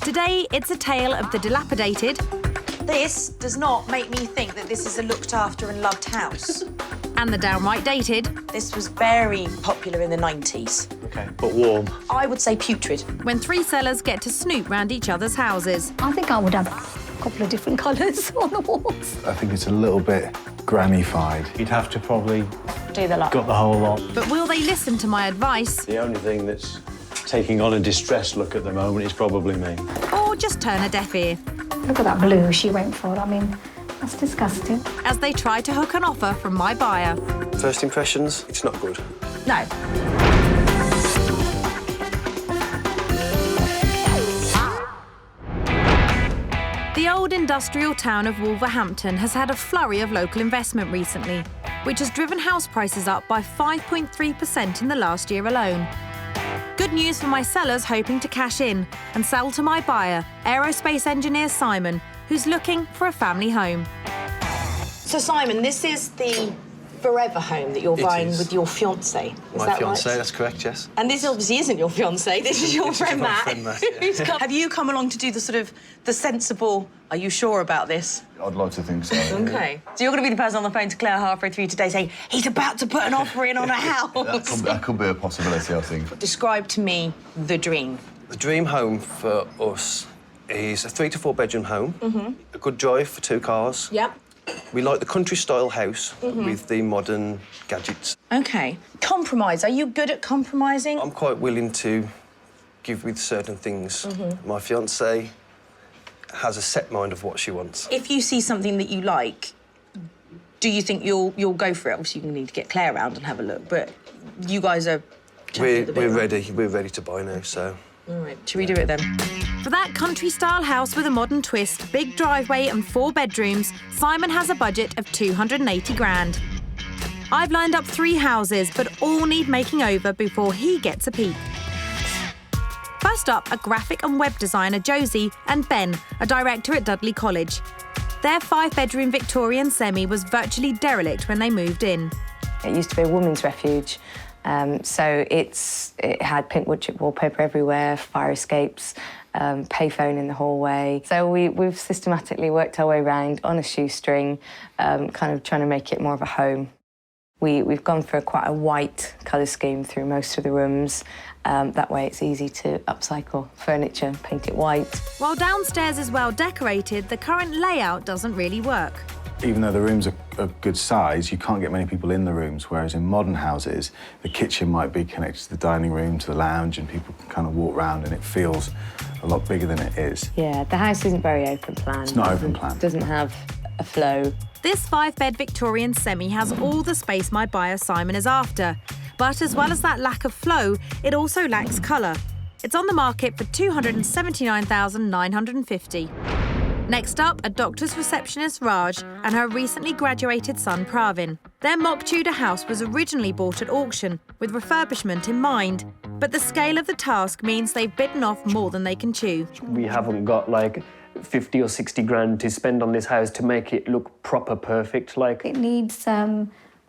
Today, it's a tale of the dilapidated. This does not make me think that this is a looked after and loved house. And the downright dated. This was very popular in the 90s. OK, but warm. I would say putrid. When three sellers get to snoop round each other's houses. I think I would have a couple of different colours on the walls. I think it's a little bit granny-fied. You'd have to probably do the lot. got the whole lot. But will they listen to my advice? The only thing that's taking on a distressed look at the moment is probably me. Or just turn a deaf ear? Look at that blue she went for. I mean, that's disgusting. As they try to hook an offer from my buyer. First impressions, it's not good. No. The old industrial town of Wolverhampton has had a flurry of local investment recently, which has driven house prices up by 5.3% in the last year alone. Good news for my sellers hoping to cash in and sell to my buyer, aerospace engineer Simon, who's looking for a family home. So, Simon, this is the forever home that you're buying with your fiancé. Is My that fiancé, right? that's correct, yes. And this obviously isn't your fiancé. This is your friend my Matt. friend Matt, yeah. Who's come. Have you come along to do the sort of the sensible? Are you sure about this? I'd like to think so. Okay. So you're going to be the person on the phone to Claire halfway through today saying he's about to put an offer in on a house. That could be a possibility, I think. Describe to me the dream. The dream home for us is a 3 to 4 bedroom home, a good drive for 2 cars. Yep. We like the country-style house with the modern gadgets. Okay. Compromise. Are you good at compromising? I'm quite willing to give with certain things. My fiancée has a set mind of what she wants. If you see something that you like, do you think you'll go for it? Obviously, you need to get Claire around and have a look, but you guys are... We're ready to buy now, so... All right, should we do it then? For that country-style house with a modern twist, big driveway and 4 bedrooms, Simon has a budget of 280 grand. I've lined up 3 houses, but all need making over before he gets a peek. First up, a graphic and web designer, Josie, and Ben, a director at Dudley College. Their 5-bedroom Victorian semi was virtually derelict when they moved in. It used to be a women's refuge. So it had pink wood chip wallpaper everywhere, fire escapes, payphone in the hallway. So we've systematically worked our way around on a shoestring, kind of trying to make it more of a home. We've gone for quite a white colour scheme through most of the rooms. That way it's easy to upcycle furniture and paint it white. While downstairs is well decorated, the current layout doesn't really work. Even though the rooms are of good size, you can't get many people in the rooms, whereas in modern houses, the kitchen might be connected to the dining room, to the lounge, and people can kind of walk around and it feels a lot bigger than it is. Yeah, the house isn't very open plan. It's not open plan. It doesn't have a flow. This 5-bed Victorian semi has all the space my buyer Simon is after. But as well as that lack of flow, it also lacks colour. It's on the market for $279,950. Next up, a doctor's receptionist, Raj, and her recently graduated son, Pravin. Their mock Tudor house was originally bought at auction, with refurbishment in mind. But the scale of the task means they've bitten off more than they can chew. We haven't got, like, 50 or 60 grand to spend on this house to make it look proper perfect, like. It needs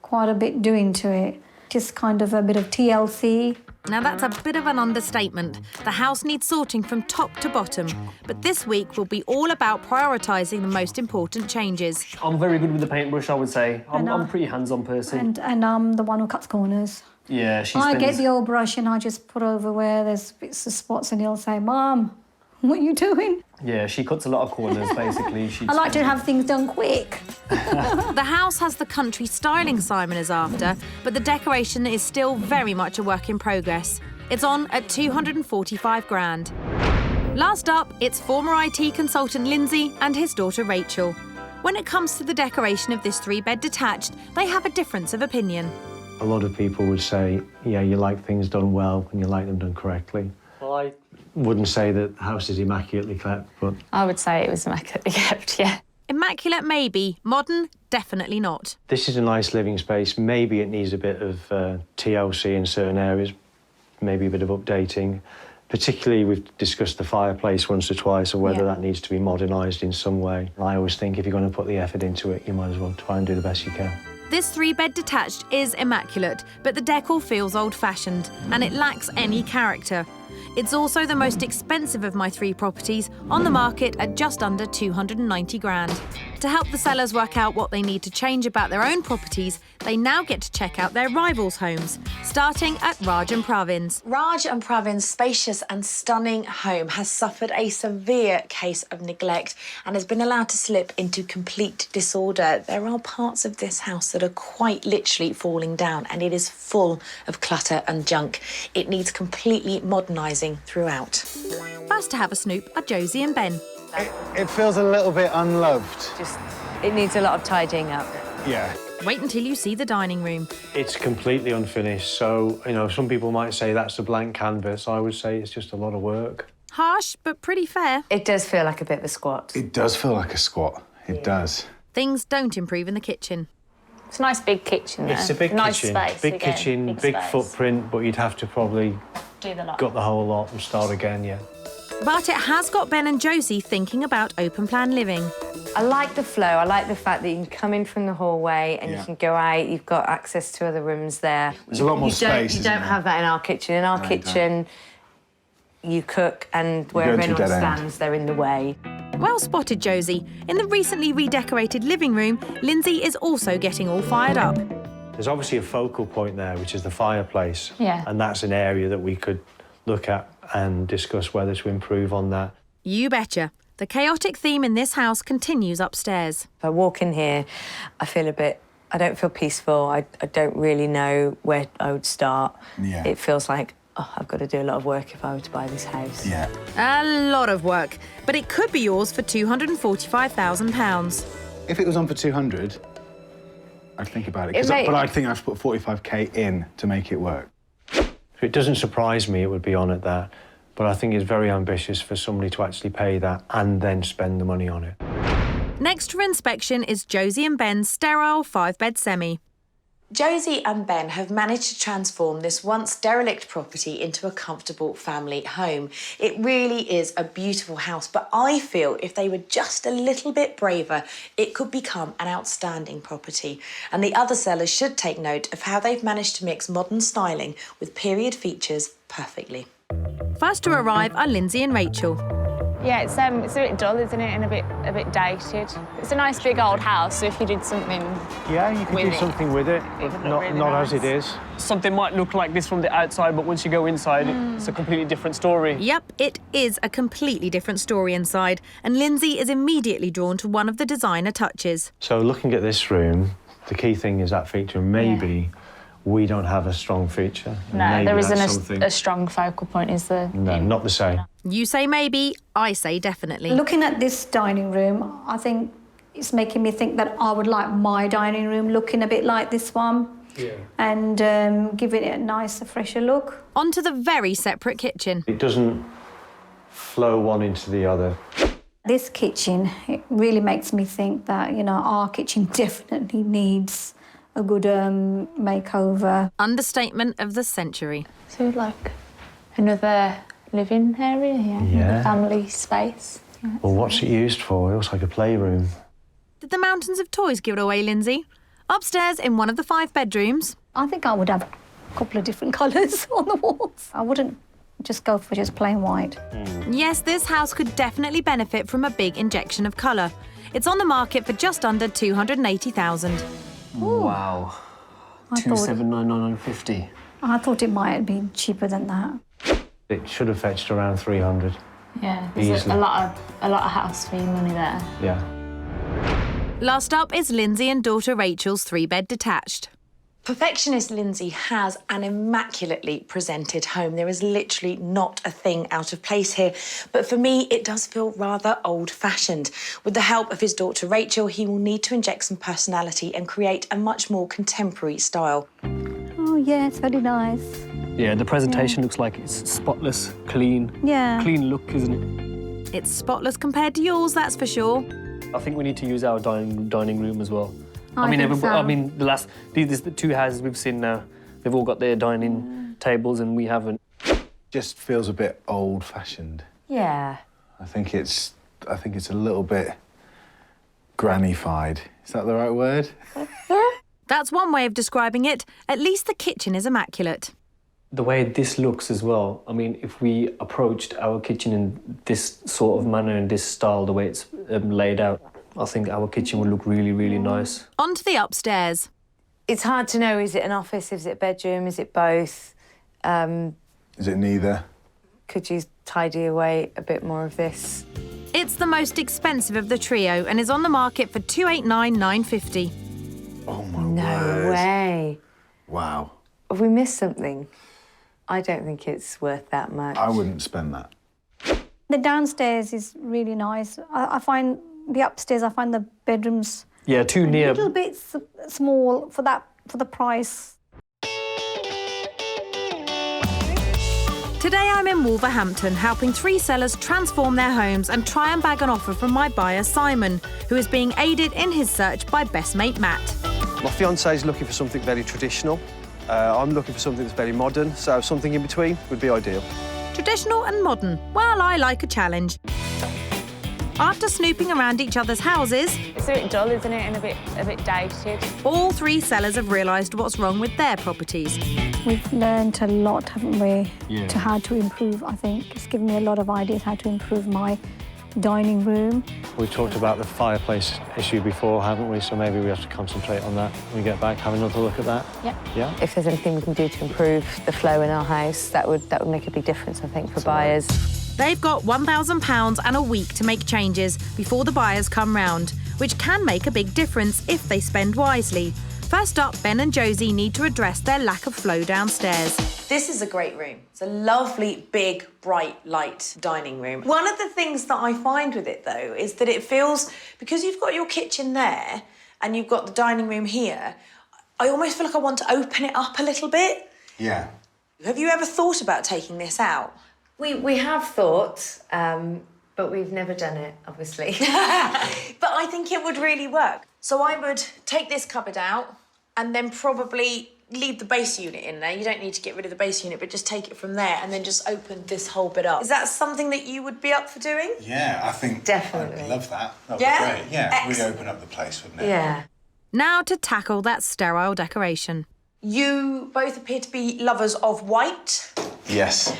quite a bit doing to it. Just kind of a bit of TLC. Now that's a bit of an understatement. The house needs sorting from top to bottom. But this week will be all about prioritising the most important changes. I'm very good with the paintbrush, I would say. I'm a pretty hands-on person. And I'm the one who cuts corners. Yeah, I get the old brush and I just put over where there's bits of spots and he'll say, Mum, what are you doing? Yeah, she cuts a lot of corners, basically. I like to have things done quick. The house has the country styling Simon is after, but the decoration is still very much a work in progress. It's on at 245 grand. Last up, it's former IT consultant Lindsey and his daughter Rachel. When it comes to the decoration of this 3-bed detached, they have a difference of opinion. A lot of people would say, yeah, you like things done well and you like them done correctly. Well, I wouldn't say that the house is immaculately kept, but... I would say it was immaculately kept, yeah. Immaculate maybe, modern definitely not. This is a nice living space. Maybe it needs a bit of TLC in certain areas, maybe a bit of updating. Particularly, we've discussed the fireplace once or twice, or whether that needs to be modernised in some way. I always think if you're going to put the effort into it, you might as well try and do the best you can. This 3-bed detached is immaculate, but the decor feels old-fashioned and it lacks any character. It's also the most expensive of my 3 properties, on the market at just under 290 grand. To help the sellers work out what they need to change about their own properties, they now get to check out their rivals' homes, starting at Raj and Pravin's. Raj and Pravin's spacious and stunning home has suffered a severe case of neglect and has been allowed to slip into complete disorder. There are parts of this house that are quite literally falling down, and it is full of clutter and junk. It needs completely modernising throughout. First to have a snoop are Josie and Ben. It feels a little bit unloved. It needs a lot of tidying up. Yeah. Wait until you see the dining room. It's completely unfinished, so, you know, some people might say that's a blank canvas. I would say it's just a lot of work. Harsh, but pretty fair. It does feel like a bit of a squat. It does feel like a squat. It does. Things don't improve in the kitchen. It's a nice big kitchen, though. It's a big nice kitchen. Space, big again. kitchen, big space. footprint, but you'd have to probably Do the lot. gut the whole lot and start again, yeah. But it has got Ben and Josie thinking about open-plan living. I like the flow. I like the fact that you can come in from the hallway and you can go out. You've got access to other rooms there. There's a lot more space, You isn't don't there? have that in our kitchen. In our No, you kitchen, you cook and go wherever into a anyone dead end. stands, they're in the way. Well spotted, Josie. In the recently redecorated living room, Lindsey is also getting all fired up. There's obviously a focal point there, which is the fireplace. Yeah. And that's an area that we could look at and discuss whether to improve on that. You betcha. The chaotic theme in this house continues upstairs. If I walk in here, I don't feel peaceful. I don't really know where I would start. Yeah. It feels like, oh, I've got to do a lot of work if I were to buy this house. Yeah. A lot of work, but it could be yours for £245,000. If it was on for 200, I'd think about it. But I'd think I've put 45k in to make it work. It doesn't surprise me it would be on at that, but I think it's very ambitious for somebody to actually pay that and then spend the money on it. Next for inspection is Josie and Ben's sterile 5-bed semi. Josie and Ben have managed to transform this once derelict property into a comfortable family home. It really is a beautiful house, but I feel if they were just a little bit braver, it could become an outstanding property. And the other sellers should take note of how they've managed to mix modern styling with period features perfectly. First to arrive are Lindsey and Rachel. Yeah, it's a bit dull, isn't it, and a bit dated. It's a nice big old house, so if you did something Yeah, you could do something with it, but would look not, really not nice. as it is. Something might look like this from the outside, but once you go inside, it's a completely different story. Yep, it is a completely different story inside, and Lindsey is immediately drawn to one of the designer touches. So looking at this room, the key thing is that feature. Maybe we don't have a strong feature. No, Maybe there that's isn't something. a strong focal point, is there? No, not the same. You say maybe, I say definitely. Looking at this dining room, I think it's making me think that I would like my dining room looking a bit like this one. Yeah. And giving it a nicer, fresher look. On to the very separate kitchen. It doesn't flow one into the other. This kitchen, it really makes me think that, you know, our kitchen definitely needs a good makeover. Understatement of the century. So like another living area, another family space. Well, what's it used for? It looks like a playroom. Did the mountains of toys give it away, Lindsey? Upstairs in one of the 5 bedrooms. I think I would have a couple of different colours on the walls. I wouldn't just go for just plain white. Yes, this house could definitely benefit from a big injection of colour. It's on the market for just under 280,000. Wow. I thought, 279,950. I thought it might have been cheaper than that. It should have fetched around 300. Yeah, there's Easily. a lot of house for your money there. Yeah. Last up is Lindsey and daughter Rachel's 3-bed detached. Perfectionist Lindsey has an immaculately presented home. There is literally not a thing out of place here. But for me, it does feel rather old-fashioned. With the help of his daughter Rachel, he will need to inject some personality and create a much more contemporary style. Oh, yeah, it's very nice. Yeah, the presentation looks like it's spotless, clean. Yeah. Clean look, isn't it? It's spotless compared to yours, that's for sure. I think we need to use our dining room as well. I think so. I mean, the 2 houses we've seen now, they've all got their dining tables and we haven't. Just feels a bit old-fashioned. Yeah. I think it's a little bit grannified. Is that the right word? That's one way of describing it. At least the kitchen is immaculate. The way this looks as well, I mean, if we approached our kitchen in this sort of manner, in this style, the way it's laid out, I think our kitchen would look really, really nice. On to the upstairs. It's hard to know, is it an office, is it a bedroom, is it both? Is it neither? Could you tidy away a bit more of this? It's the most expensive of the trio and is on the market for $289,950. Oh, my No way. Wow. Have we missed something? I don't think it's worth that much. I wouldn't spend that. The downstairs is really nice. I find the upstairs, I find the bedrooms Yeah, too near. a little bit small for the price. Today I'm in Wolverhampton helping 3 sellers transform their homes and try and bag an offer from my buyer Simon, who is being aided in his search by best mate Matt. My fiance is looking for something very traditional. I'm looking for something that's very modern, so something in between would be ideal. Traditional and modern. Well, I like a challenge. After snooping around each other's houses, It's a bit dull, isn't it, and a bit dated. all 3 sellers have realised what's wrong with their properties. We've learned a lot, haven't we, Yeah. to how to improve, I think. It's given me a lot of ideas how to improve my dining room. We've talked about the fireplace issue before, haven't we? So maybe we have to concentrate on that when we get back, have another look at that. Yep. Yeah? If there's anything we can do to improve the flow in our house, that would make a big difference, I think, for buyers. They've got £1,000 and a week to make changes before the buyers come round, which can make a big difference if they spend wisely. First up, Ben and Josie need to address their lack of flow downstairs. This is a great room. It's a lovely, big, bright, light dining room. One of the things that I find with it, though, is that it feels, because you've got your kitchen there and you've got the dining room here, I almost feel like I want to open it up a little bit. Yeah. Have you ever thought about taking this out? We have thought, but we've never done it, obviously. But I think it would really work. So I would take this cupboard out and then probably leave the base unit in there. You don't need to get rid of the base unit, but just take it from there and then just open this whole bit up. Is that something that you would be up for doing? Yeah, I think Definitely. I'd love that. That would Yeah? be great. Yeah, Excellent. really open up the place, wouldn't it? Yeah. Now to tackle that sterile decoration. You both appear to be lovers of white. Yes.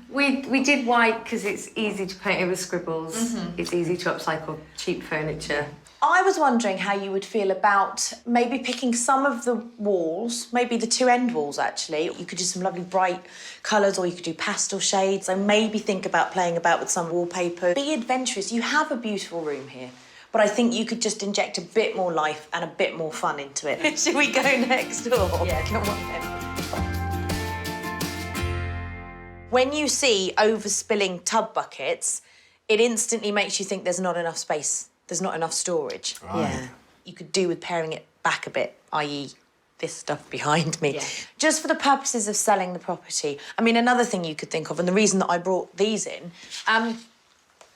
We did white because it's easy to paint over scribbles. It's easy to upcycle cheap furniture. I was wondering how you would feel about maybe picking some of the walls, maybe the 2 end walls, actually. You could do some lovely bright colours or you could do pastel shades. So maybe think about playing about with some wallpaper. Be adventurous. You have a beautiful room here, but I think you could just inject a bit more life and a bit more fun into it. Should we go next door? Yeah, come on then. When you see overspilling tub buckets, it instantly makes you think there's not enough space. There's not enough storage. Right. Yeah. You could do with paring it back a bit, i.e. this stuff behind me. Yeah. Just for the purposes of selling the property. I mean, another thing you could think of, and the reason that I brought these in,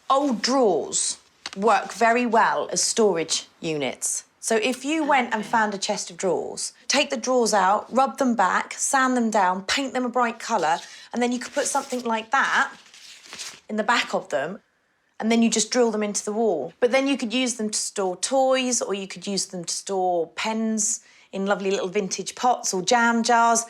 old drawers work very well as storage units. So if you went and found a chest of drawers, take the drawers out, rub them back, sand them down, paint them a bright colour, and then you could put something like that in the back of them, and then you just drill them into the wall. But then you could use them to store toys, or you could use them to store pens in lovely little vintage pots or jam jars.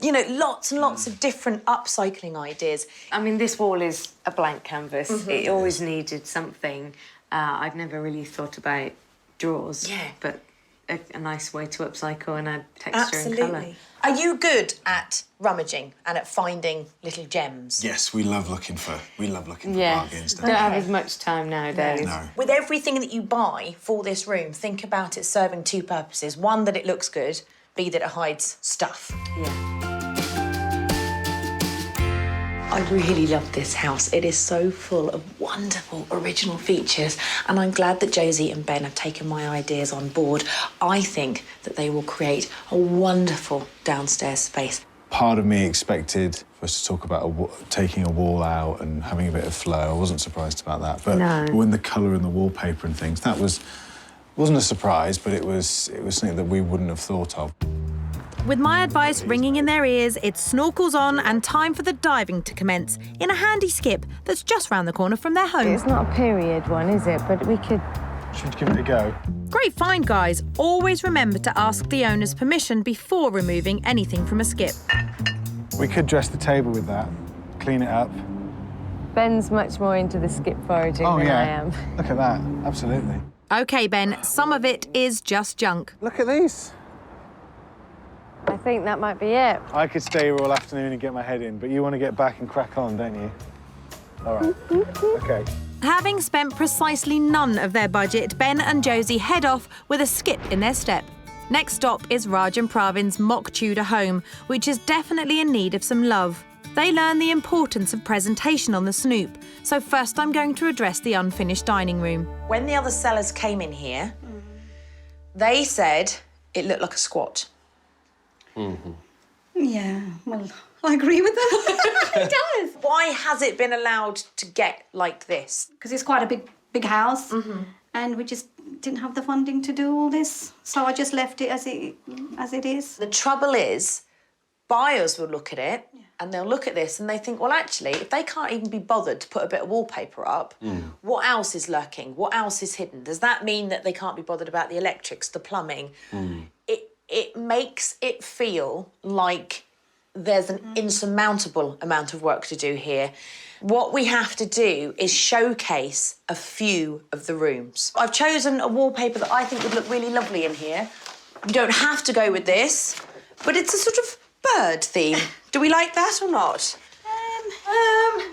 You know, lots and lots of different upcycling ideas. I mean, this wall is a blank canvas. It always needed something. I'd never really thought about drawers. Yeah. But a nice way to upcycle and add texture and colour. Are you good at rummaging and at finding little gems? Yes, we love looking for Yes. bargains. Don't have as much time nowadays. No. With everything that you buy for this room, think about it serving 2 purposes. One, that it looks good. B, that it hides stuff. Yeah. I really love this house. It is so full of wonderful original features, and I'm glad that Josie and Ben have taken my ideas on board. I think that they will create a wonderful downstairs space. Part of me expected for us to talk about taking a wall out and having a bit of flow. I wasn't surprised about that. But No. when the colour and the wallpaper and things, that wasn't a surprise, but it was something that we wouldn't have thought of. With my advice ringing in their ears, it's snorkels on and time for the diving to commence in a handy skip that's just round the corner from their home. It's not a period one, is it? But we could... Should we give it a go? Great find, guys. Always remember to ask the owner's permission before removing anything from a skip. We could dress the table with that, clean it up. Ben's much more into the skip foraging than I am. Look at that, absolutely. OK, Ben, some of it is just junk. Look at these. I think that might be it. I could stay here all afternoon and get my head in, but you want to get back and crack on, don't you? All right, OK. Having spent precisely none of their budget, Ben and Josie head off with a skip in their step. Next stop is Raj and Pravin's mock Tudor home, which is definitely in need of some love. They learn the importance of presentation on the snoop, so first I'm going to address the unfinished dining room. When the other sellers came in here, they said it looked like a squat. Yeah, well, I agree with them. It does. Why has it been allowed to get like this? Because it's quite a big house, and we just didn't have the funding to do all this, so I just left it as it is. The trouble is, buyers will look at it and they'll look at this and they think, well, actually, if they can't even be bothered to put a bit of wallpaper up, what else is lurking? What else is hidden? Does that mean that they can't be bothered about the electrics, the plumbing? It makes it feel like there's an insurmountable amount of work to do here. What we have to do is showcase a few of the rooms. I've chosen a wallpaper that I think would look really lovely in here. You don't have to go with this, but it's a sort of bird theme. Do we like that or not?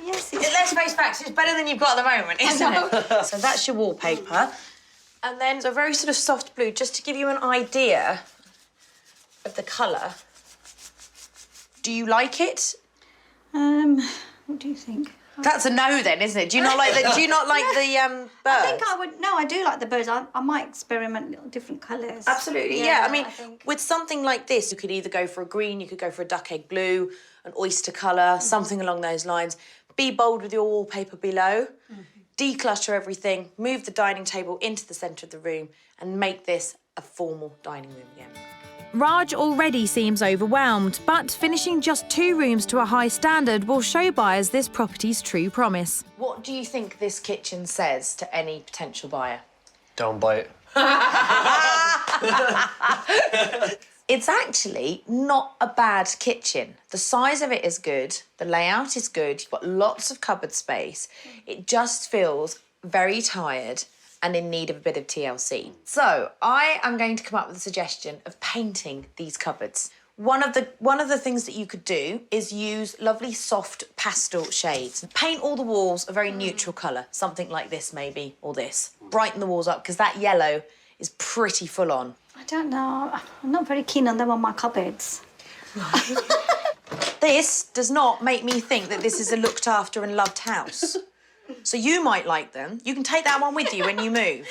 Yes, Let's face facts, it's better than you've got at the moment, isn't it? So that's your wallpaper. And then a very sort of soft blue, just to give you an idea of the colour. Do you like it? What do you think? That's a no then, isn't it? Do you not like the? Do you not like the birds? I think I would. No, I do like the birds. I might experiment little different colours. Absolutely, yeah. I mean, think. with something like this, you could either go for a green, you could go for a duck egg blue, an oyster colour, something along those lines. Be bold with your wallpaper below. Declutter everything. Move the dining table into the centre of the room, and make this a formal dining room again. Raj already seems overwhelmed, but finishing just 2 rooms to a high standard will show buyers this property's true promise. What do you think this kitchen says to any potential buyer? Don't buy it. It's actually not a bad kitchen. The size of it is good, the layout is good, you've got lots of cupboard space. It just feels very tired and in need of a bit of TLC. So I am going to come up with a suggestion of painting these cupboards. One of the things that you could do is use lovely soft pastel shades. Paint all the walls a very neutral colour, something like this maybe, or this. Brighten the walls up, because that yellow is pretty full on. I don't know. I'm not very keen on them on my cupboards. This does not make me think that this is a looked after and loved house. So you might like them. You can take that one with you when you move.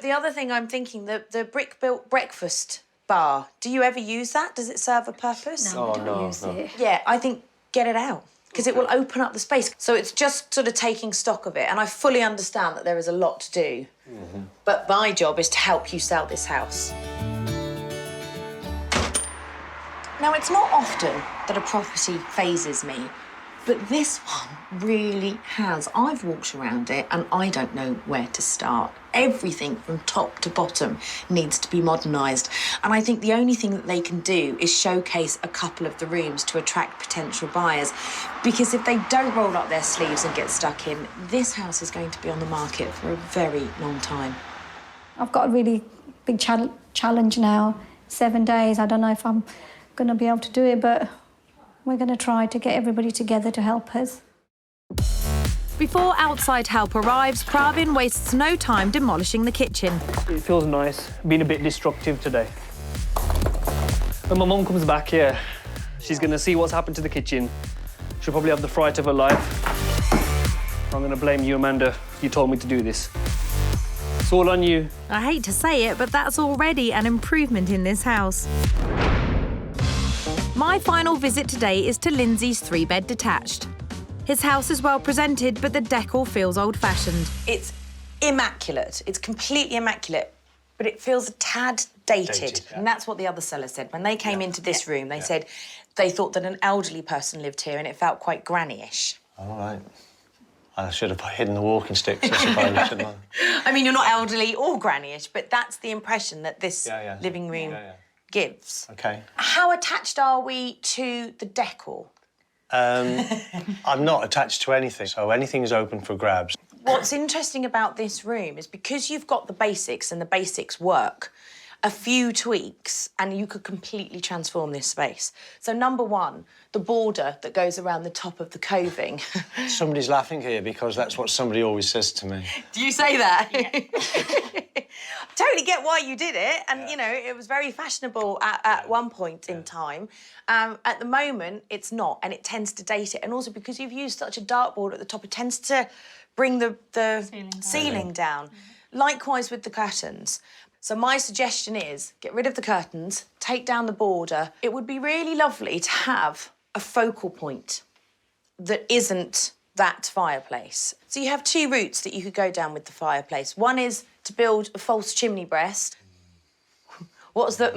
The other thing I'm thinking, the brick-built breakfast bar. Do you ever use that? Does it serve a purpose? No, I don't use it. Yeah, I think get it out, because it will open up the space. So it's just sort of taking stock of it, and I fully understand that there is a lot to do. But my job is to help you sell this house. Now, it's not often that a property phases me, but this one really has. I've walked around it and I don't know where to start. Everything from top to bottom needs to be modernised. And I think the only thing that they can do is showcase a couple of the rooms to attract potential buyers. Because if they don't roll up their sleeves and get stuck in, this house is going to be on the market for a very long time. I've got a really big challenge now. 7 days. I don't know if I'm going to be able to do it, but we're going to try to get everybody together to help us. Before outside help arrives, Pravin wastes no time demolishing the kitchen. It feels nice, being a bit destructive today. When my mum comes back here, she's going to see what's happened to the kitchen. She'll probably have the fright of her life. I'm going to blame you, Amanda. You told me to do this. It's all on you. I hate to say it, but that's already an improvement in this house. My final visit today is to Lindsey's 3-bed detached. His house is well presented, but the decor feels old-fashioned. It's immaculate. It's completely immaculate, but it feels a tad dated. Yeah. And that's what the other seller said. When they came into this room, they said they thought that an elderly person lived here and it felt quite granny-ish. All right. I should have hidden the walking sticks, I suppose, shouldn't I? I mean, you're not elderly or granny-ish, but that's the impression that this living room gives. Okay. How attached are we to the decor? I'm not attached to anything, so anything's open for grabs. What's interesting about this room is because you've got the basics and the basics work, a few tweaks and you could completely transform this space. So number one, the border that goes around the top of the coving. Somebody's laughing here because that's what somebody always says to me. Do you say that? Yeah. Totally get why you did it, and you know it was very fashionable at one point in time. At the moment, it's not, and it tends to date it. And also because you've used such a dartboard at the top, it tends to bring the ceiling down. Likewise with the curtains. So my suggestion is get rid of the curtains, take down the border. It would be really lovely to have a focal point that isn't that fireplace. So you have two routes that you could go down with the fireplace. One is to build a false chimney breast. What's the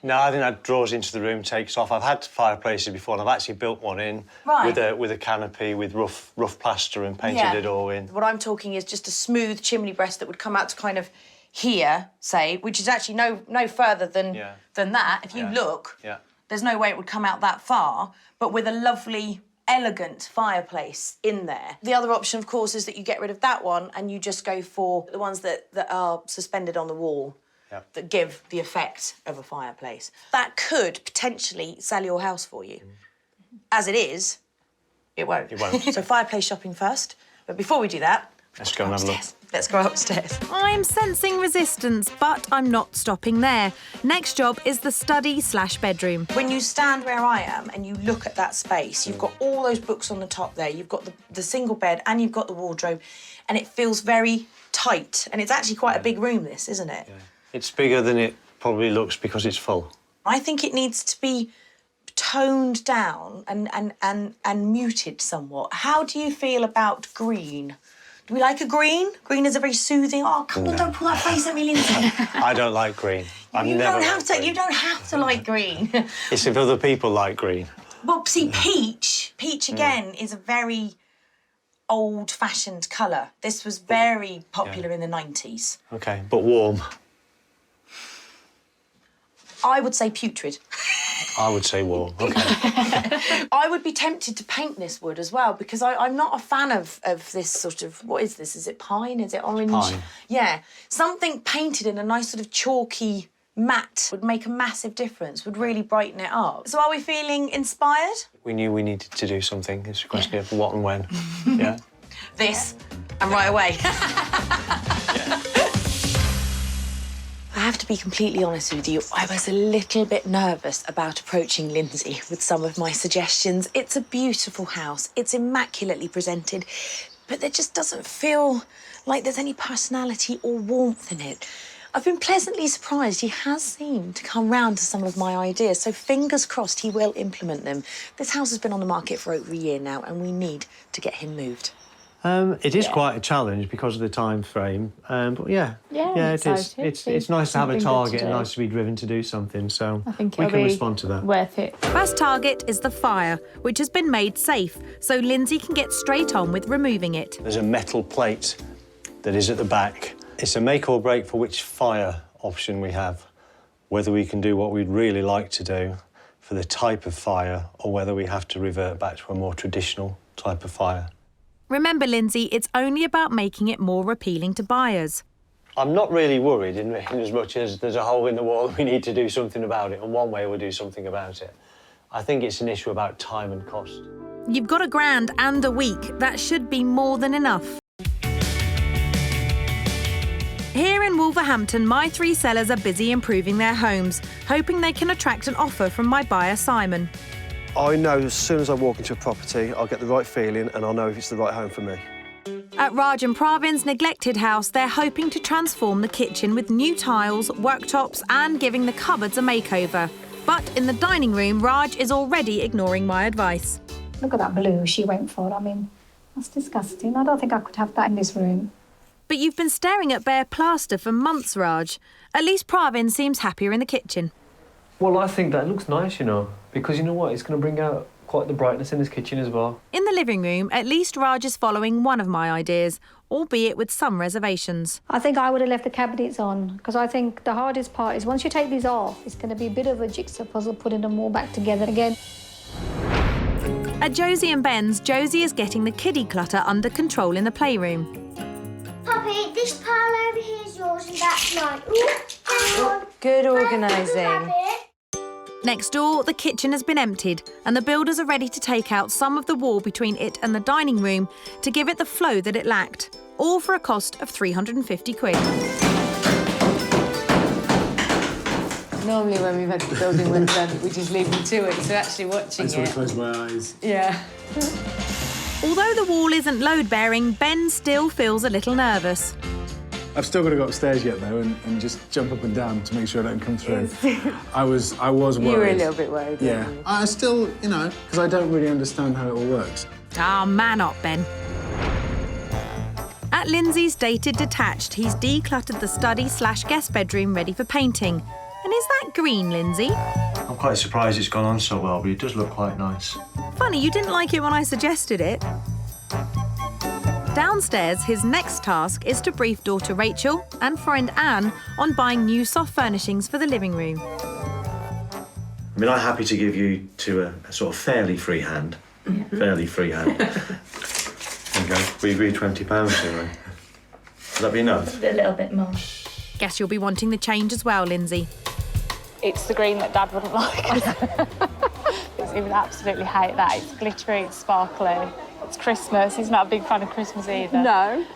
No, I think that draws into the room, takes off. I've had fireplaces before and I've actually built one in with a canopy with rough plaster and painted it all in. What I'm talking is just a smooth chimney breast that would come out to kind of here, say, which is actually no further than that. If you look, there's no way it would come out that far, but with a lovely, elegant fireplace in there. The other option, of course, is that you get rid of that one and you just go for the ones that are suspended on the wall that give the effect of a fireplace. That could potentially sell your house for you. As it is, it won't. It won't. So fireplace shopping first. But before we do that, let's go and have a look. Let's go upstairs. I'm sensing resistance, but I'm not stopping there. Next job is the study/bedroom. When you stand where I am and you look at that space, you've got all those books on the top there, you've got the single bed and you've got the wardrobe, and it feels very tight. And it's actually quite a big room, this, isn't it? Yeah. It's bigger than it probably looks because it's full. I think it needs to be toned down and muted somewhat. How do you feel about green? Do we like a green? Green is a very soothing... Oh, come on, don't pull that face at me, Lindsey. I don't like green. You don't have to like green. It's if other people like green. Well, see, peach again is a very old-fashioned colour. This was very popular in the 90s. OK, but warm. I would say putrid. I would say warm, OK. I would be tempted to paint this wood as well because I'm not a fan of this sort of... What is this? Is it pine? Is it orange? Pine. Yeah. Something painted in a nice sort of chalky matte would make a massive difference, would really brighten it up. So are we feeling inspired? We knew we needed to do something. It's a question of what and when. Yeah. This, and right away. I have to be completely honest with you, I was a little bit nervous about approaching Lindsey with some of my suggestions. It's a beautiful house, it's immaculately presented, but there just doesn't feel like there's any personality or warmth in it. I've been pleasantly surprised. He has seemed to come round to some of my ideas, so fingers crossed he will implement them. This house has been on the market for over a year now, and we need to get him moved. It is quite a challenge because of the time frame, but yeah, it is. It's nice to have a target and nice to be driven to do something, so I think we can respond to that. Worth it. First target is the fire, which has been made safe, so Lindsey can get straight on with removing it. There's a metal plate that is at the back. It's a make or break for which fire option we have, whether we can do what we'd really like to do for the type of fire or whether we have to revert back to a more traditional type of fire. Remember, Lindsey, it's only about making it more appealing to buyers. I'm not really worried in as much as there's a hole in the wall and we need to do something about it, and one way we'll do something about it. I think it's an issue about time and cost. You've got £1,000 and a week. That should be more than enough. Here in Wolverhampton, my 3 sellers are busy improving their homes, hoping they can attract an offer from my buyer, Simon. I know as soon as I walk into a property, I'll get the right feeling and I'll know if it's the right home for me. At Raj and Pravin's neglected house, they're hoping to transform the kitchen with new tiles, worktops and giving the cupboards a makeover. But in the dining room, Raj is already ignoring my advice. Look at that blue she went for. I mean, that's disgusting. I don't think I could have that in this room. But you've been staring at bare plaster for months, Raj. At least Pravin seems happier in the kitchen. Well, I think that looks nice, you know, because you know what? It's going to bring out quite the brightness in this kitchen as well. In the living room, at least Raj is following one of my ideas. albeit with some reservations. I think I would have left the cabinets on because I think the hardest part is once you take these off, it's going to be a bit of a jigsaw puzzle putting them all back together again. At Josie and Ben's, Josie is getting the kiddie clutter under control in the playroom. Poppy, this pile over here is yours and that's mine. Ooh, hang on. Good Grab organising. it. Next door, the kitchen has been emptied and the builders are ready to take out some of the wall between it and the dining room to give it the flow that it lacked, all for a cost of 350 quid. Normally when we've had the building work done, we just leave them to it, so actually watching it... I just close my eyes. Yeah. Although the wall isn't load-bearing, Ben still feels a little nervous. I've still got to go upstairs yet, though, and just jump up and down to make sure I don't come through. I was worried. You were a little bit worried. Yeah. I still, because I don't really understand how it all works. Ah, man up, Ben. At Lindsey's dated detached, he's decluttered the study/guest bedroom ready for painting. And is that green, Lindsey? I'm quite surprised it's gone on so well, but it does look quite nice. Funny, you didn't like it when I suggested it. Downstairs, his next task is to brief daughter Rachel and friend Anne on buying new soft furnishings for the living room. I mean, I'm happy to give you a sort of fairly free hand. Fairly free hand. There you go. We agreed £20, didn't we? Would that be enough? A little bit more. Guess you'll be wanting the change as well, Lindsey. It's the green that Dad wouldn't like. He would absolutely hate that. It's glittery, it's sparkly. It's Christmas. He's not a big fan of Christmas either. No.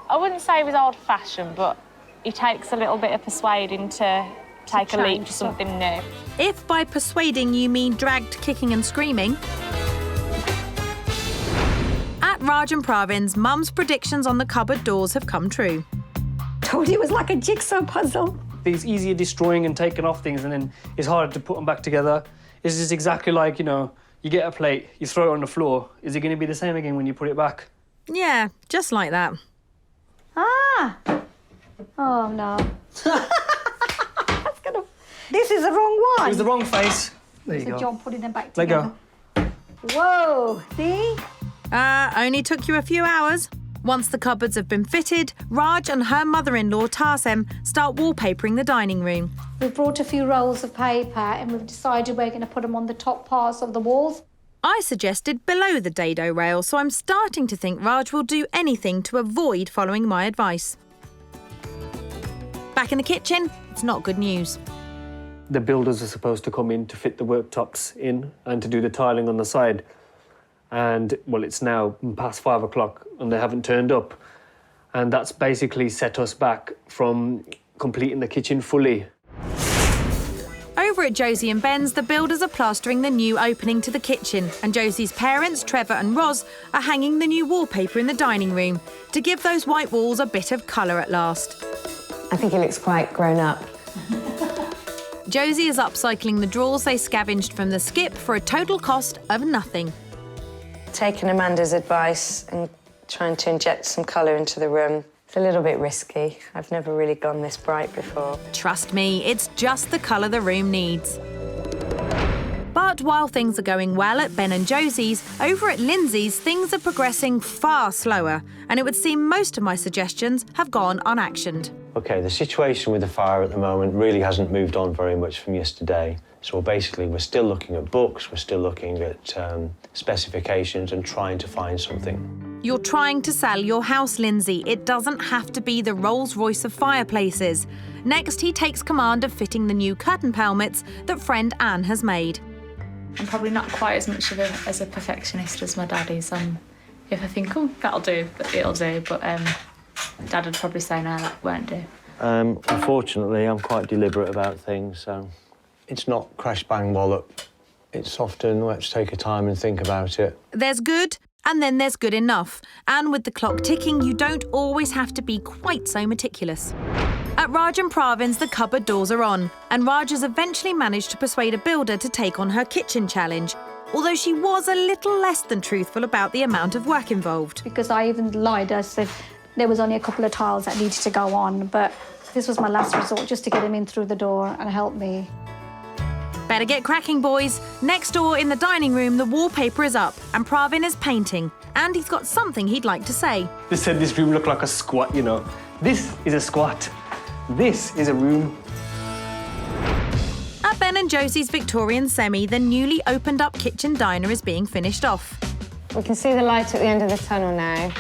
I wouldn't say he was old-fashioned, but he takes a little bit of persuading to take a leap to something new. If by persuading you mean dragged, kicking and screaming. At Raj and Pravin's, Mum's predictions on the cupboard doors have come true. Told you it was like a jigsaw puzzle. It's easier destroying and taking off things, and then it's harder to put them back together. It's just exactly like, you get a plate, you throw it on the floor. Is it going to be the same again when you put it back? Yeah, just like that. Ah! Oh, no. This is the wrong one. It was the wrong face. There you It's go. a job putting them back Let together. go. Whoa, see? Only took you a few hours. Once the cupboards have been fitted, Raj and her mother-in-law, Tarsem, start wallpapering the dining room. We've brought a few rolls of paper and we've decided we're going to put them on the top parts of the walls. I suggested below the dado rail, so I'm starting to think Raj will do anything to avoid following my advice. Back in the kitchen, it's not good news. The builders are supposed to come in to fit the worktops in and to do the tiling on the side. And, well, it's now past 5 o'clock and they haven't turned up. And that's basically set us back from completing the kitchen fully. Over at Josie and Ben's, the builders are plastering the new opening to the kitchen, and Josie's parents, Trevor and Roz, are hanging the new wallpaper in the dining room to give those white walls a bit of colour at last. I think it looks quite grown up. Josie is upcycling the drawers they scavenged from the skip for a total cost of nothing. Taking Amanda's advice and trying to inject some colour into the room. It's a little bit risky. I've never really gone this bright before. Trust me, it's just the colour the room needs. But while things are going well at Ben and Josie's, over at Lindsey's, things are progressing far slower, and it would seem most of my suggestions have gone unactioned. OK, the situation with the fire at the moment really hasn't moved on very much from yesterday. So basically, we're still looking at books, we're still looking at specifications and trying to find something. You're trying to sell your house, Lindsey. It doesn't have to be the Rolls-Royce of fireplaces. Next, he takes command of fitting the new curtain pelmets that friend Anne has made. I'm probably not quite as much of a perfectionist as my dad is. If I think, oh, that'll do, but it'll do. But Dad would probably say, no, that won't do. Unfortunately, I'm quite deliberate about things, so it's not crash, bang, wallop. It's often let's take a time and think about it. There's good, and then there's good enough. And with the clock ticking, you don't always have to be quite so meticulous. At Raj and Pravin's, the cupboard doors are on, and Raj has eventually managed to persuade a builder to take on her kitchen challenge, although she was a little less than truthful about the amount of work involved. Because I even lied. I said there was only a couple of tiles that needed to go on, but this was my last resort, just to get him in through the door and help me. Better get cracking, boys. Next door in the dining room, the wallpaper is up and Pravin is painting. And he's got something he'd like to say. They said this room looked like a squat, you know. This is a squat. This is a room. At Ben and Josie's Victorian semi, the newly opened up kitchen diner is being finished off. We can see the light at the end of the tunnel now.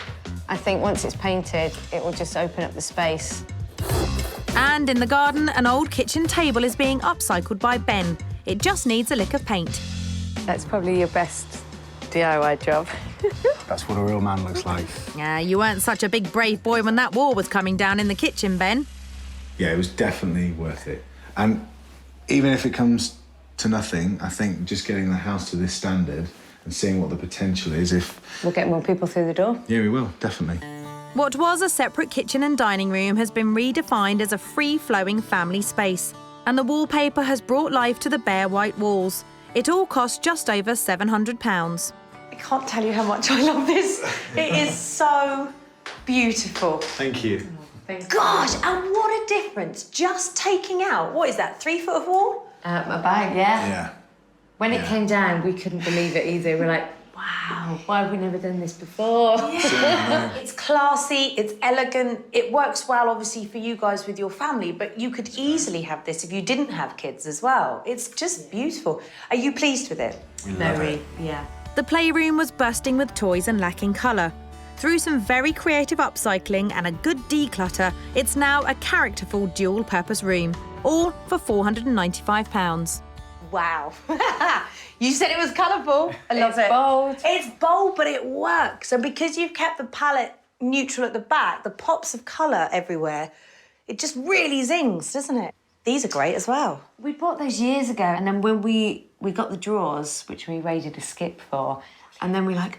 I think once it's painted, it will just open up the space. And in the garden, an old kitchen table is being upcycled by Ben. It just needs a lick of paint. That's probably your best DIY job. That's what a real man looks like. Yeah, you weren't such a big brave boy when that wall was coming down in the kitchen, Ben. Yeah, it was definitely worth it. And even if it comes to nothing, I think just getting the house to this standard and seeing what the potential is if... We'll get more people through the door. Yeah, we will, definitely. What was a separate kitchen and dining room has been redefined as a free-flowing family space. And the wallpaper has brought life to the bare white walls. It all cost just over £700. I can't tell you how much I love this. It is so beautiful. Thank you. Gosh, and what a difference. Just taking out, what is that, 3 foot of wall? A bag, yeah. Yeah. When it came down, we couldn't believe it either. We're like, wow, why have we never done this before? Yeah. It's classy, it's elegant, it works well, obviously, for you guys with your family, but you could easily have this if you didn't have kids as well. It's just beautiful. Are you pleased with it? Very, yeah. The playroom was bursting with toys and lacking colour. Through some very creative upcycling and a good declutter, it's now a characterful dual-purpose room, all for £495. Wow. You said it was colourful. I love it. It's bold. It's bold, but it works. And because you've kept the palette neutral at the back, the pops of colour everywhere, it just really zings, doesn't it? These are great as well. We bought those years ago, and then when we got the drawers, which we raided a skip for, and then we're like,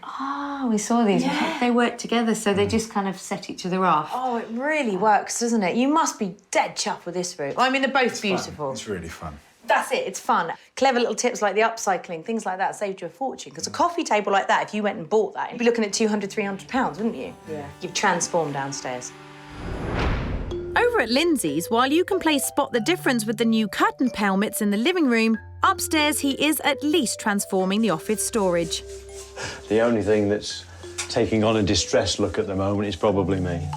we saw these. Yeah. They work together, so they just kind of set each other off. Oh, it really works, doesn't it? You must be dead chuffed with this room. I mean, they're both beautiful. Fun. It's really fun. That's it, it's fun. Clever little tips like the upcycling, things like that saved you a fortune. Because a coffee table like that, if you went and bought that, you'd be looking at £200, £300, wouldn't you? Yeah. You've transformed downstairs. Over at Lindsey's, while you can play spot the difference with the new curtain pelmets in the living room, upstairs he is at least transforming the office storage. The only thing that's taking on a distressed look at the moment is probably me.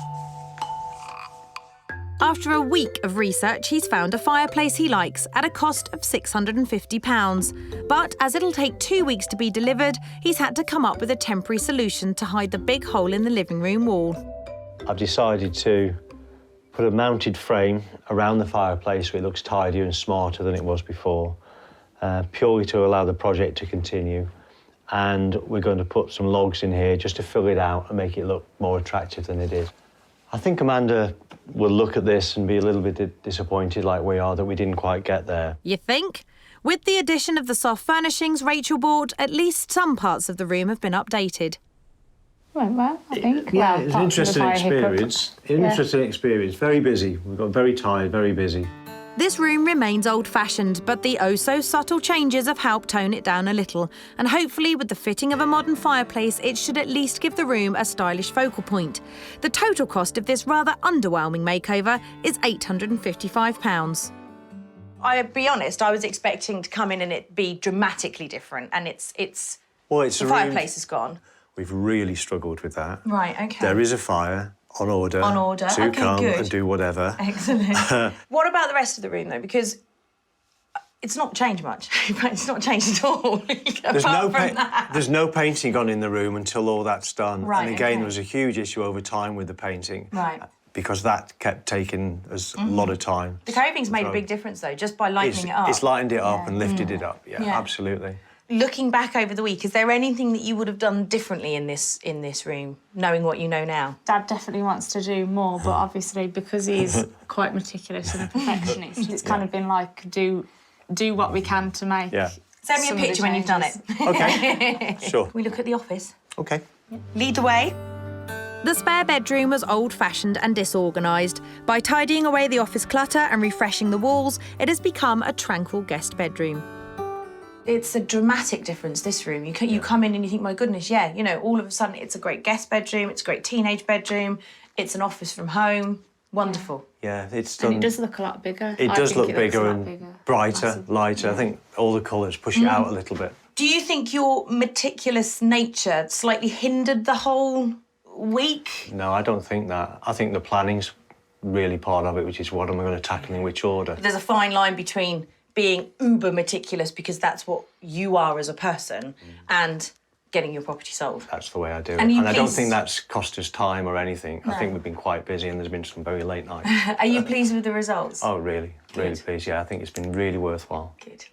After a week of research, he's found a fireplace he likes at a cost of £650. But as it'll take 2 weeks to be delivered, he's had to come up with a temporary solution to hide the big hole in the living room wall. I've decided to put a mounted frame around the fireplace so it looks tidier and smarter than it was before, purely to allow the project to continue. And we're going to put some logs in here just to fill it out and make it look more attractive than it is. I think Amanda will look at this and be a little bit disappointed, like we are, that we didn't quite get there. You think? With the addition of the soft furnishings Rachel bought, at least some parts of the room have been updated. Well, I think. Yeah, it's an interesting experience. Interesting experience. Very busy. We've got very tired, very busy. This room remains old-fashioned, but the oh-so-subtle changes have helped tone it down a little. And hopefully, with the fitting of a modern fireplace, it should at least give the room a stylish focal point. The total cost of this rather underwhelming makeover is £855. I'll be honest, I was expecting to come in and it be dramatically different, and it's Well, it's the fireplace is gone. We've really struggled with that. Right, OK. There is a fire on order. On order, to OK, come good. and do whatever. Excellent. What about the rest of the room, though? Because it's not changed much. It's not changed at all. There's no painting on in the room until all that's done. Right, and again, okay. there was a huge issue over time with the painting. Right. Because that kept taking us a lot of time. The coving's made a big difference, though, just by lightening it up. It's lightened it up and lifted it up, yeah, absolutely. Looking back over the week, is there anything that you would have done differently in this room, knowing what you know now? Dad definitely wants to do more, but obviously because he's quite meticulous and a perfectionist, it's kind of been like do what we can to make. Yeah. Send me a picture when you've done it. OK, sure. We look at the office. OK. Lead the way. The spare bedroom was old-fashioned and disorganised. By tidying away the office clutter and refreshing the walls, it has become a tranquil guest bedroom. It's a dramatic difference, this room. You come in and you think, my goodness, yeah, you know, all of a sudden it's a great guest bedroom, it's a great teenage bedroom, it's an office from home. Wonderful. Yeah, it's And done. it does look a lot bigger. It I does think look it looks a bigger lot and bigger. brighter, Massive. lighter. I think all the colours push it out a little bit. Do you think your meticulous nature slightly hindered the whole week? No, I don't think that. I think the planning's really part of it, which is what am I going to tackle in which order. There's a fine line between being uber meticulous because that's what you are as a person and getting your property sold. That's the way I do it. And And I don't please- think that's cost us time or anything. I think we've been quite busy and there's been some very late nights. Are you pleased with the results? Oh, really pleased. Yeah, I think it's been really worthwhile. Good.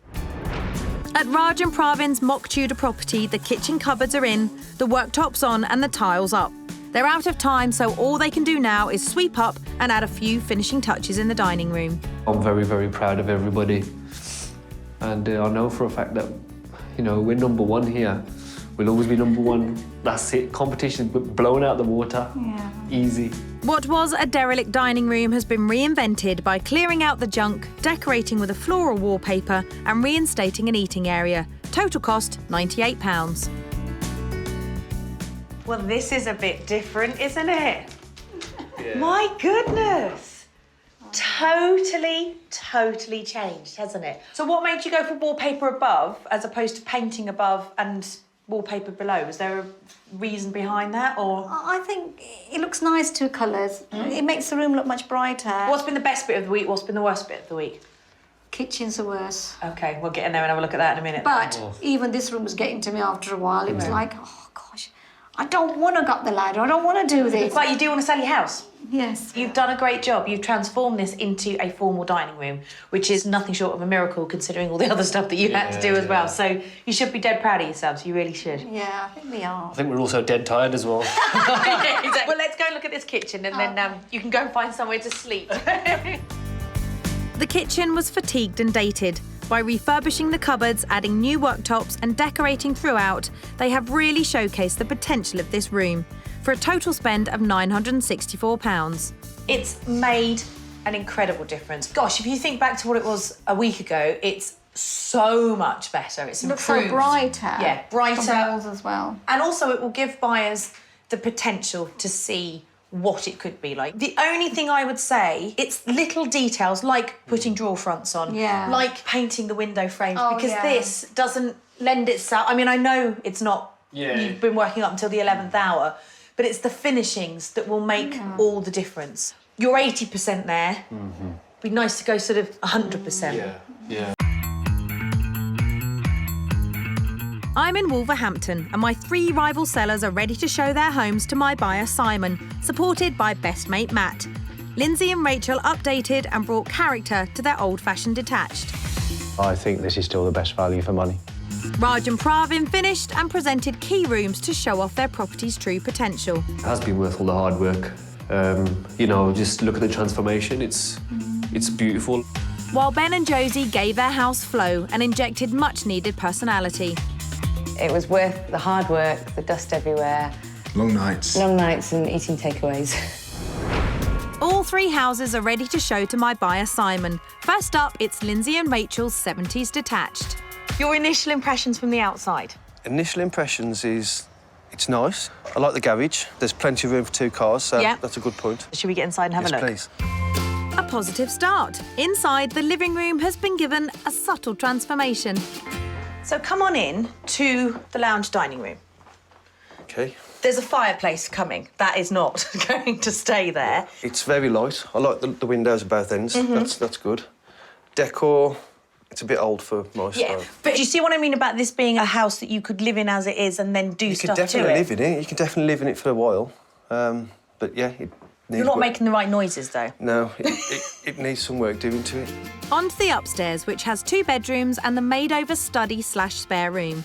At Raj and Pravin's mock Tudor property, the kitchen cupboards are in, the worktops on and the tiles up. They're out of time, so all they can do now is sweep up and add a few finishing touches in the dining room. I'm very, very proud of everybody. And I know for a fact that, you know, we're number one here. We'll always be number one. That's it. Competition's blown out the water. Yeah. Easy. What was a derelict dining room has been reinvented by clearing out the junk, decorating with a floral wallpaper and reinstating an eating area. Total cost £98. Well, this is a bit different, isn't it? My goodness. Totally changed, hasn't it? So what made you go for wallpaper above as opposed to painting above and wallpaper below? Was there a reason behind that, or...? I think it looks nice, two colours. It makes the room look much brighter. What's been the best bit of the week? What's been the worst bit of the week? Kitchen's the worst. OK, we'll get in there and have a look at that in a minute. But even this room was getting to me after a while. It was like, oh, gosh, I don't want to go up the ladder. I don't want to do this. But you do want to sell your house? Yes. You've done a great job. You've transformed this into a formal dining room, which is nothing short of a miracle considering all the other stuff that you had to do as well. So you should be dead proud of yourselves. You really should. Yeah, I think we are. I think we're also dead tired as well. Yeah, exactly. Well, let's go and look at this kitchen and then you can go and find somewhere to sleep. The kitchen was fatigued and dated. By refurbishing the cupboards, adding new worktops and decorating throughout, they have really showcased the potential of this room for a total spend of £964. It's made an incredible difference. Gosh, if you think back to what it was a week ago, it's so much better. It's It looks improved. so brighter. Yeah, brighter. The walls as well. And also it will give buyers the potential to see what it could be like. The only thing I would say, it's little details like putting drawer fronts on, like painting the window frames, because this doesn't lend itself. I mean, I know it's not, you've been working up until the 11th hour, but it's the finishings that will make all the difference. You're 80% there. It'd be nice to go sort of 100%. Yeah. I'm in Wolverhampton and my 3 rival sellers are ready to show their homes to my buyer Simon, supported by best mate Matt. Lindsey and Rachel updated and brought character to their old-fashioned detached. I think this is still the best value for money. Raj and Pravin finished and presented key rooms to show off their property's true potential. It has been worth all the hard work. You know, just look at the transformation. It's beautiful. While Ben and Josie gave their house flow and injected much-needed personality. It was worth the hard work, the dust everywhere. Long nights. Long nights and eating takeaways. All 3 houses are ready to show to my buyer Simon. First up, it's Lindsey and Rachel's 70s detached. Your initial impressions from the outside? Initial impressions is it's nice. I like the garage. There's plenty of room for 2 cars, so that's a good point. Should we get inside and have a look? Please. A positive start. Inside, the living room has been given a subtle transformation. So come on in to the lounge dining room. OK. There's a fireplace coming. That is not going to stay there. It's very light. I like the windows at both ends. That's good. Decor, it's a bit old for my style. But do you see what I mean about this being a house that you could live in as it is and then do stuff to it? You can definitely live in it. You can definitely live in it for a while. But yeah, it needs You're not work. making the right noises, though. No, it needs some work doing to it. On to the upstairs, which has 2 bedrooms and the made-over study/spare room.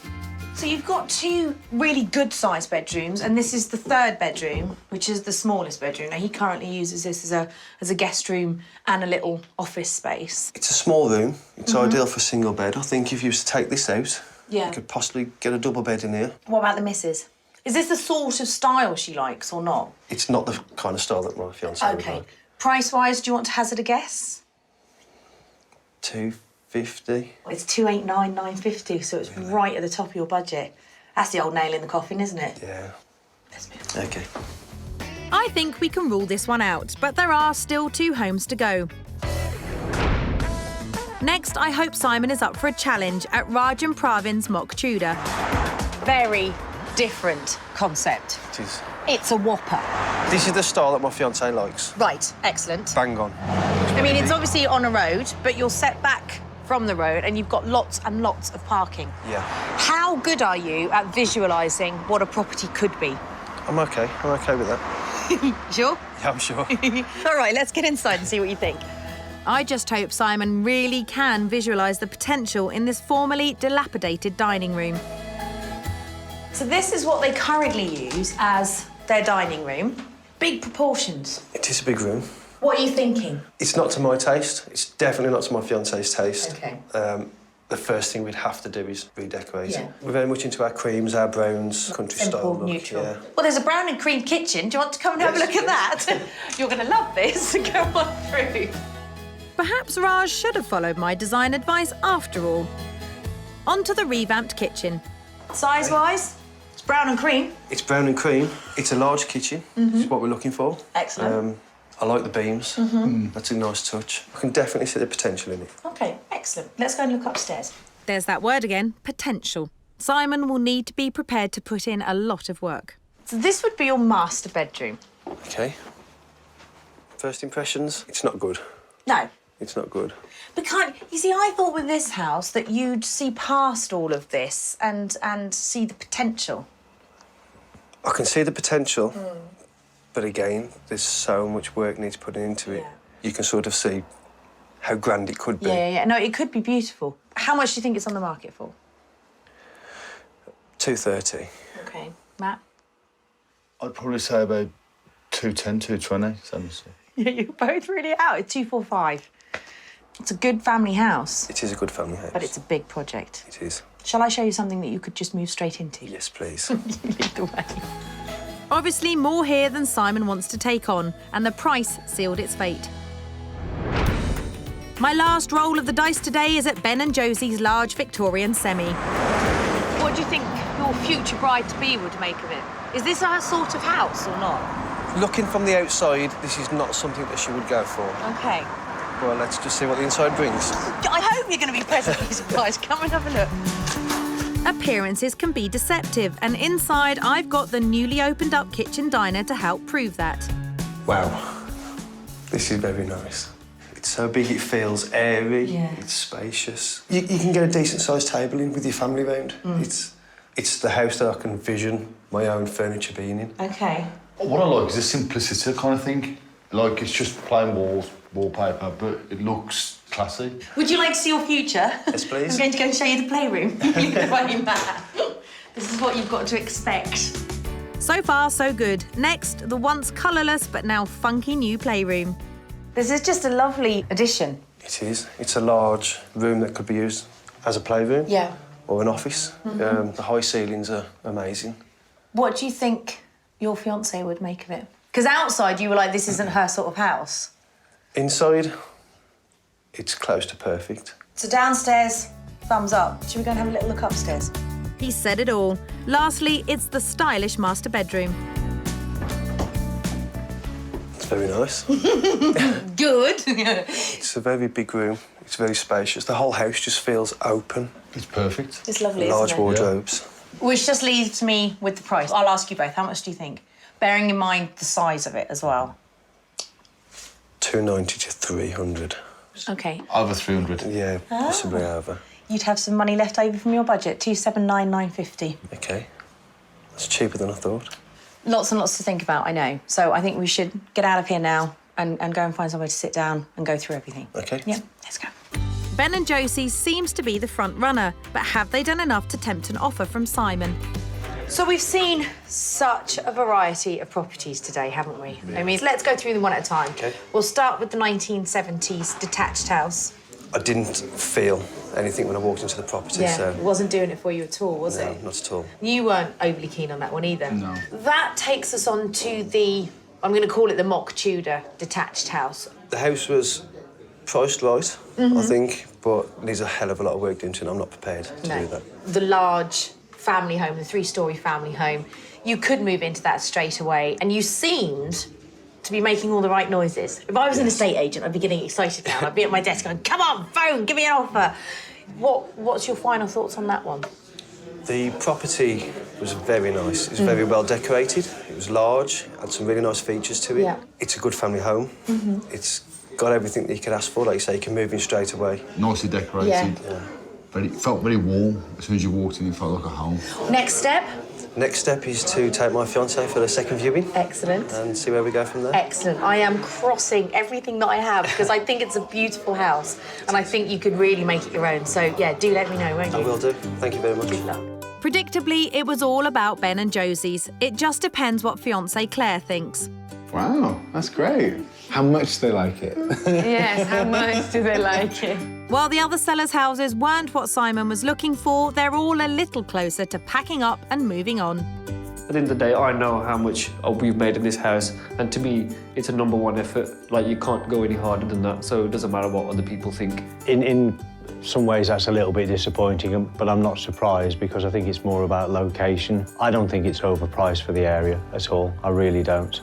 So you've got 2 really good-sized bedrooms, and this is the 3rd bedroom, which is the smallest bedroom. Now, he currently uses this as a guest room and a little office space. It's a small room. It's ideal for a single bed. I think if you was to take this out, you could possibly get a double bed in here. What about the missus? Is this the sort of style she likes or not? It's not the kind of style that my fiance would like. Price-wise, do you want to hazard a guess? $250. It's 289, 950, so it's right at the top of your budget. That's the old nail in the coffin, isn't it? Yeah. Let's move on. OK. I think we can rule this one out, but there are still 2 homes to go. Next, I hope Simon is up for a challenge at Raj and Pravin's mock Tudor. Very different concept. It is. It's a whopper. This is the style that my fiance likes. Right, excellent. Bang on. I mean, it's obviously on a road, but you're set back from the road and you've got lots and lots of parking. Yeah. How good are you at visualising what a property could be? I'm okay with that. Sure? Yeah, I'm sure. All right, let's get inside and see what you think. I just hope Simon really can visualise the potential in this formerly dilapidated dining room. So this is what they currently use as their dining room. Big proportions. It is a big room. What are you thinking? It's not to my taste. It's definitely not to my fiance's taste. Okay. The first thing we'd have to do is redecorate Yeah. it. We're very much into our creams, our browns, country Simple, style look. neutral. Yeah. Well, there's a brown and cream kitchen. Do you want to come and have a Yes, look at that? You're going to love this. Go on through. Perhaps Raj should have followed my design advice after all. On to the revamped kitchen. Size-wise, it's brown and cream. It's brown and cream. It's a large kitchen. Is what we're looking for. Excellent. I like the beams. That's a nice touch. I can definitely see the potential in it. OK, excellent. Let's go and look upstairs. There's that word again, potential. Simon will need to be prepared to put in a lot of work. So this would be your master bedroom. OK. First impressions, it's not good. No. It's not good. But you see, I thought with this house that you'd see past all of this and see the potential. I can see the potential, but again, there's so much work needs putting into it. Yeah. You can sort of see how grand it could be. Yeah. No, it could be beautiful. How much do you think it's on the market for? 230. OK. Matt? I'd probably say about 210, 220. So. Yeah, you're both really out at 245. It's a good family house. It is a good family house. But it's a big project. It is. Shall I show you something that you could just move straight into? Yes, please. You lead the way. Obviously more here than Simon wants to take on, and the price sealed its fate. My last roll of the dice today is at Ben and Josie's large Victorian semi. What do you think your future bride-to-be would make of it? Is this her sort of house or not? Looking from the outside, this is not something that she would go for. OK. Well, let's just see what the inside brings. I hope you're going to be pleasantly surprised. Come and have a look. Appearances can be deceptive, and inside I've got the newly opened up kitchen diner to help prove that. Wow. This is very nice. It's so big it feels airy. Yeah. It's spacious. You can get a decent-sized table in with your family round. It's the house that I can vision my own furniture being in. OK. What I like is the simplicity kind of thing. Like, it's just plain walls, wallpaper, but it looks classy. Would you like to see your future? Yes, please. I'm going to go and show you the playroom. Lead the way, Matt. This is what you've got to expect. So far, so good. Next, the once colourless but now funky new playroom. This is just a lovely addition. It is. It's a large room that could be used as a playroom. Yeah. Or an office. The high ceilings are amazing. What do you think your fiancé would make of it? Because outside you were like, this isn't her sort of house. Inside, it's close to perfect. So downstairs, thumbs up. Should we go and have a little look upstairs? He said it all. Lastly, it's the stylish master bedroom. It's very nice. Good. It's a very big room. It's very spacious. The whole house just feels open. It's perfect. It's lovely, Large isn't it? wardrobes. Which just leaves me with the price. I'll ask you both, how much do you think? Bearing in mind the size of it as well. 290 to 300. OK. Over 300. Yeah, possibly over. You'd have some money left over from your budget, 279,950. OK. That's cheaper than I thought. Lots and lots to think about, I know. So I think we should get out of here now and go and find somewhere to sit down and go through everything. OK. Yeah, let's go. Ben and Josie seems to be the front runner, but have they done enough to tempt an offer from Simon? So we've seen such a variety of properties today, haven't we? Yeah. I mean, let's go through them one at a time. OK. We'll start with the 1970s detached house. I didn't feel anything when I walked into the property, so... It wasn't doing it for you at all, was No, it? not at all. You weren't overly keen on that one either. No. That takes us on to the, I'm going to call it the mock Tudor detached house. The house was priced right, I think, but needs a hell of a lot of work doing to it, and I'm not prepared to do that. The large family home, the 3-storey family home. you could move into that straight away, and you seemed to be making all the right noises. If I was an estate agent, I'd be getting excited now. I'd be at my desk going, come on, phone, give me an offer. What's your final thoughts on that one? The property was very nice. It was very well decorated. It was large, had some really nice features to it. Yeah. It's a good family home. It's got everything that you could ask for. Like you say, you can move in straight away. Nicely decorated. Yeah. But it felt very warm. As soon as you walked in, it felt like a home. Next step? Next step is to take my fiance for the second viewing. Excellent. And see where we go from there. Excellent. I am crossing everything that I have because I think it's a beautiful house and I think you could really make it your own. So, yeah, do let me know, won't you? I will do. Thank you very much. Good luck. Predictably, it was all about Ben and Josie's. It just depends what fiancée Claire thinks. Wow, that's great. How much do they like it? Yes, how much do they like it? While the other sellers' houses weren't what Simon was looking for, they're all a little closer to packing up and moving on. At the end of the day, I know how much we've made in this house, and to me, it's a #1 effort. Like, you can't go any harder than that, so it doesn't matter what other people think. In some ways, that's a little bit disappointing, but I'm not surprised because I think it's more about location. I don't think it's overpriced for the area at all. I really don't.